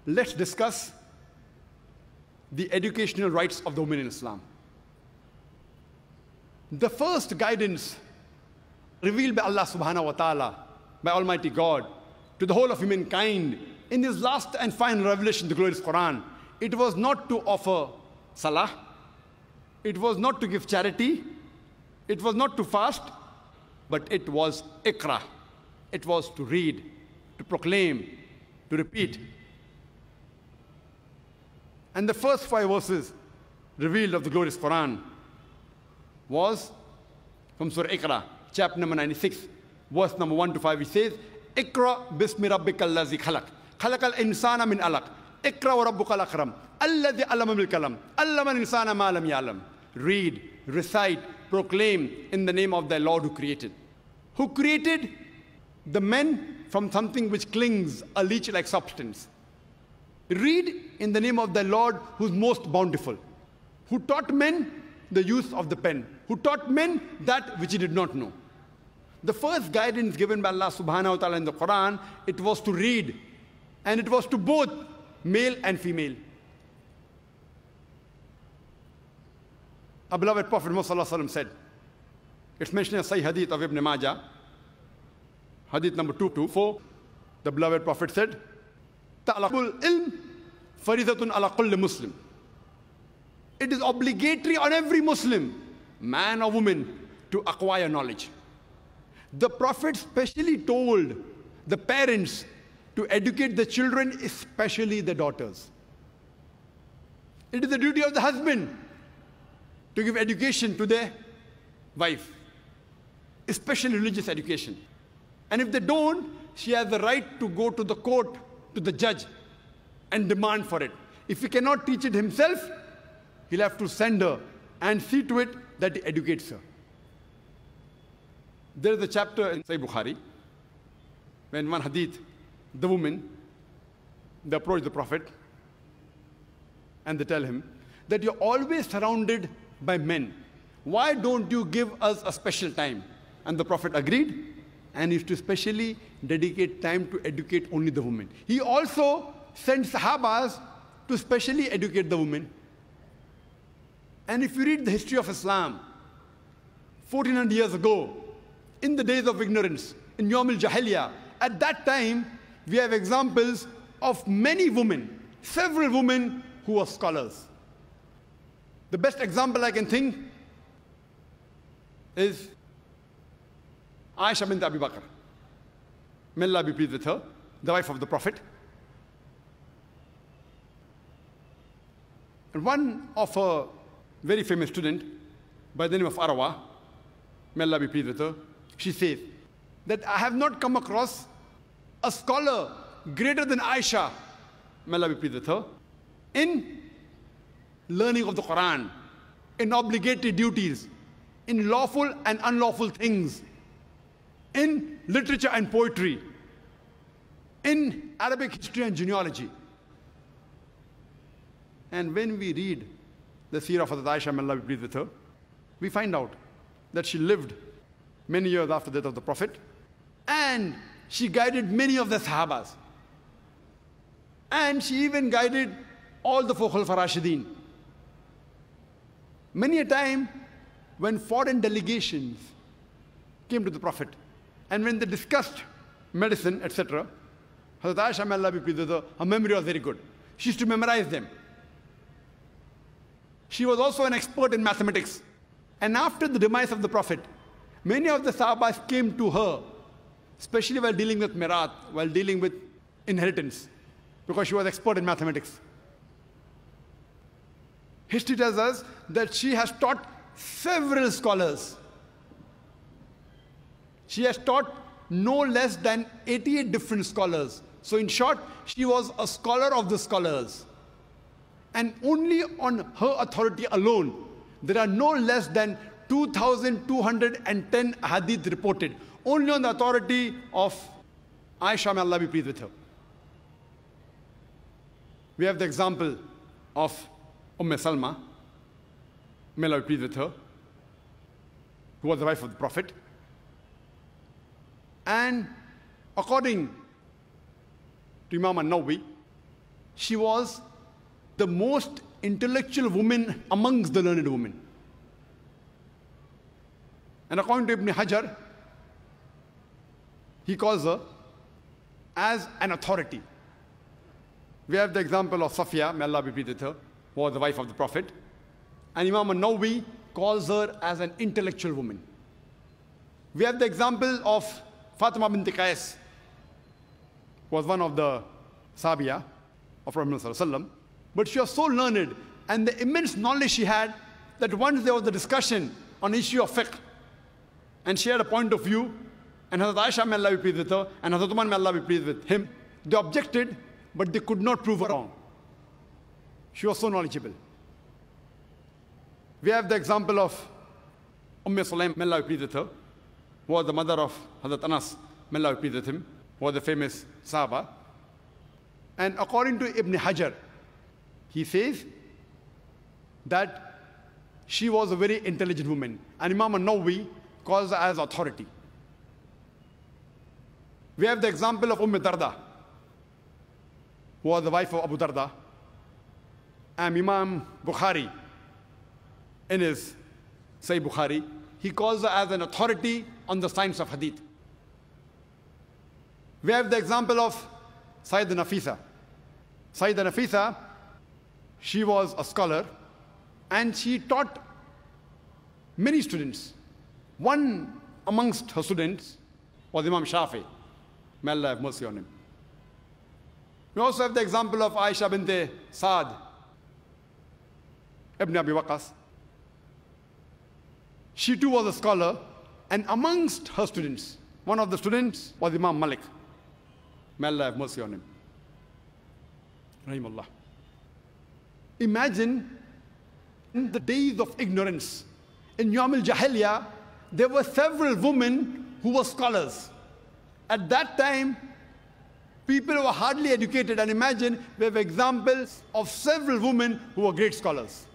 let's discuss the educational rights of the women in Islam. The first guidance revealed by Allah subhanahu wa ta'ala, by Almighty God, to the whole of humankind in His last and final revelation, the glorious Quran, it was not to offer salah, it was not to give charity, it was not to fast, but it was ikra. It was to read, to proclaim, to repeat. And the first 5 verses revealed of the glorious Quran was from Surah Iqra, chapter number 96, verse number 1 to 5. It says, Iqra bismi rabbika allazi khalaq, khalaqal insana min alaq, Iqra wa rabbukal akram, alladhi allama bil kalam, allama al insana ma lam ya'lam. Read, recite, proclaim in the name of thy Lord who created. Who created the men from something which clings, a leech-like substance. Read in the name of the Lord who is most bountiful, who taught men the use of the pen, who taught men that which he did not know. The first guidance given by Allah subhanahu wa ta'ala in the Quran, it was to read, and it was to both male and female. Our beloved Prophet Muhammad said, it's mentioned in Sahih Hadith of Ibn Majah, Hadith number 224, the beloved Prophet said, Ta'alaqul ilm faridatun ala kulli Muslim. It is obligatory on every Muslim, man or woman, to acquire knowledge. The Prophet specially told the parents to educate the children, especially the daughters. It is the duty of the husband to give education to their wife, especially religious education. And if they don't, she has the right to go to the court, to the judge, and demand for it. If he cannot teach it himself, he'll have to send her and see to it that he educates her. There is a chapter in Sahih Bukhari, when one hadith, the woman, they approach the Prophet, and they tell him that you're always surrounded by men. Why don't you give us a special time? And the Prophet agreed, and used to specially dedicate time to educate only the women. He also sent Sahabas to specially educate the women. And if you read the history of Islam, 1400 years ago, in the days of ignorance, in Yawm al-Jahiliyyah, at that time, we have examples of many women, several women who were scholars. The best example I can think is Aisha bint Abi Bakr, may Allah be pleased with her, the wife of the Prophet. And one of her very famous student, by the name of Arwa, may Allah be pleased with her, she says that I have not come across a scholar greater than Aisha, may Allah be pleased with her, in learning of the Quran, in obligatory duties, in lawful and unlawful things, in literature and poetry, in Arabic history and genealogy. And when we read the seerah of Hazrat Aisha, may Allah be pleased with her, we find out that she lived many years after the death of the Prophet, and she guided many of the Sahabas. And she even guided all the 4 Khulafa Rashideen. Many a time, when foreign delegations came to the Prophet, and when they discussed medicine, etc., Hazrat Aisha, may Allah be pleased with her, her memory was very good. She used to memorize them. She was also an expert in mathematics. And after the demise of the Prophet, many of the Sahabas came to her, especially while dealing with Mirat, while dealing with inheritance, because she was expert in mathematics. History tells us that she has taught several scholars. She has taught no less than 88 different scholars. So in short, she was a scholar of the scholars. And only on her authority alone, there are no less than 2,210 hadith reported. Only on the authority of Aisha, may Allah be pleased with her. We have the example of Salma, may Allah be pleased with her, who was the wife of the Prophet. And according to Imam al-Nawawi, she was the most intellectual woman amongst the learned women. And according to Ibn Hajar, he calls her as an authority. We have the example of Safiya, may Allah be pleased with her, who was the wife of the Prophet. And Imam al-Nawawi calls her as an intellectual woman. We have the example of Fatima bint Qais, who was one of the Sabiya of Prophet ﷺ. But she was so learned, and the immense knowledge she had, that once there was a discussion on issue of fiqh, and she had a point of view, and Hazrat Aisha, may Allah be pleased with her, and Hazrat Umar, may Allah be pleased with him, they objected, but they could not prove her wrong. She was so knowledgeable. We have the example of Sulaim, may Allah be pleased with her, who was the mother of Hazrat Anas, may Allah be pleased with him, who was the famous Sahaba. And according to Ibn Hajar, he says that she was a very intelligent woman. And Imam al-Nawawi calls her as authority. We have the example of Darda, who was the wife of Abu Darda. And Imam Bukhari, in his Sahih Bukhari, he calls her as an authority on the science of hadith. We have the example of Sayyidah Nafisa. Sayyidah Nafisa, she was a scholar, and she taught many students. One amongst her students was Imam Shafi. May Allah have mercy on him. We also have the example of Aisha bint Saad ibn Abi Waqas. She too was a scholar, and amongst her students, one of the students was Imam Malik. May Allah have mercy on him. Rahimullah. Imagine in the days of ignorance, in Yawm al-Jahiliyyah, there were several women who were scholars. At that time, people were hardly educated, and imagine we have examples of several women who were great scholars.